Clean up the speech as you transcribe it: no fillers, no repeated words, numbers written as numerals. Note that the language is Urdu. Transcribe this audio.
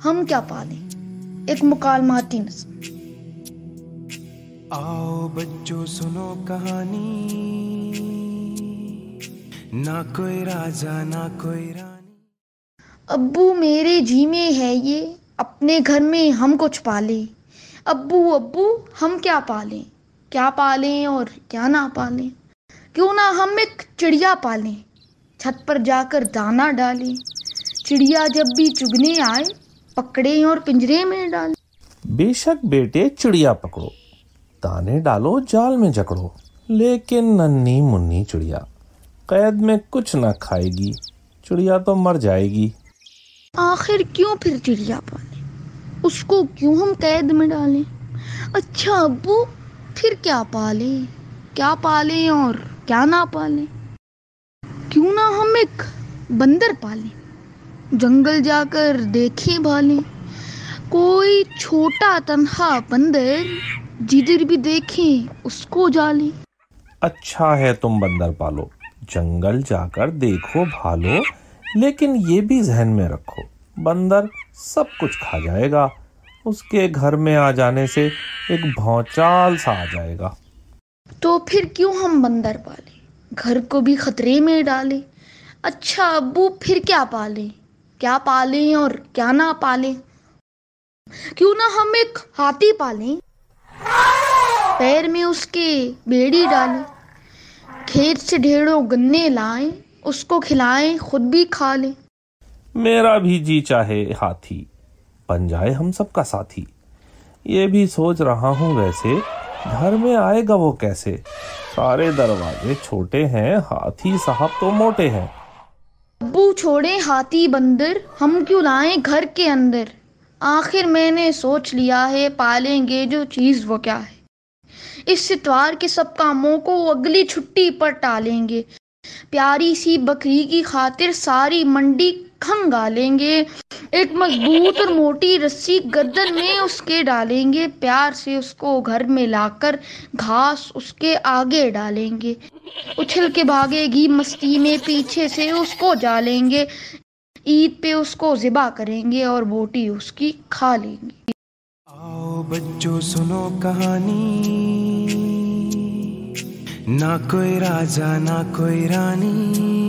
ہم کیا پالیں؟ ایک مکالماتی نظم۔ آؤ بچوں سنو کہانی، نہ کوئی راجا نہ کوئی رانی۔ ابو میرے جی میں ہے یہ، اپنے گھر میں ہم کچھ پالے۔ ابو ابو ہم کیا پالیں؟ کیا پالیں اور کیا نہ پالیں؟ کیوں نہ ہم ایک چڑیا پالیں، چھت پر جا کر دانا ڈالیں۔ چڑیا جب بھی چگنے آئے، پکڑیں اور پنجرے میں ڈالیں۔ بے شک بیٹے چڑیا پکڑو، دانے ڈالو جال میں جکڑو، لیکن ننھی منھی چڑیا قید میں کچھ نہ کھائے گی، چڑیا تو مر جائے گی۔ آخر کیوں پھر چڑیا پالیں؟ اس کو کیوں ہم قید میں ڈالیں؟ اچھا ابو پھر کیا پالیں؟ کیا پالیں اور کیا نہ پالیں؟ کیوں نہ ہم ایک بندر پالیں، جنگل جا کر دیکھیں بھالیں۔ کوئی چھوٹا تنہا بندر جدھر بھی دیکھیں اس کو جالیں۔ اچھا ہے تم بندر پالو، جنگل جا کر دیکھو بھالو، لیکن یہ بھی ذہن میں رکھو بندر سب کچھ کھا جائے گا، اس کے گھر میں آ جانے سے ایک بھونچال سا آ جائے گا۔ تو پھر کیوں ہم بندر پالیں، گھر کو بھی خطرے میں ڈالیں؟ اچھا ابو پھر کیا پالیں؟ کیا پالیں اور کیا نہ پالیں؟ کیوں نہ ہم ایک ہاتھی پالیں، پیر میں اس کے بیڑی ڈالیں، کھیت سے ڈھیروں گنے لائیں، اس کو کھلائیں خود بھی کھا لیں۔ میرا بھی جی چاہے ہاتھی بن جائے ہم سب کا ساتھی، یہ بھی سوچ رہا ہوں ویسے گھر میں آئے گا وہ کیسے، سارے دروازے چھوٹے ہیں، ہاتھی صاحب تو موٹے ہیں۔ ابو چھوڑیں ہاتھی بندر، ہم کیوں لائیں گھر کے اندر؟ آخر میں نے سوچ لیا ہے، پالیں گے جو چیز وہ کیا ہے۔ اس اتوار کے سب کاموں کو اگلی چھٹی پر ٹالیں گے، پیاری سی بکری کی خاطر ساری منڈی کھنگالیں گے۔ ایک مضبوط اور موٹی رسی گردن میں اس کے ڈالیں گے، پیار سے اس کو گھر میں لا کر گھاس اس کے آگے ڈالیں گے۔ اچھل کے بھاگے گی مستی میں، پیچھے سے اس کو جالیں گے۔ عید پہ اس کو ذبح کریں گے اور بوٹی اس کی کھا لیں گے۔ آؤ بچوں سنو کہانی، نہ کوئی راجا نہ کوئی رانی۔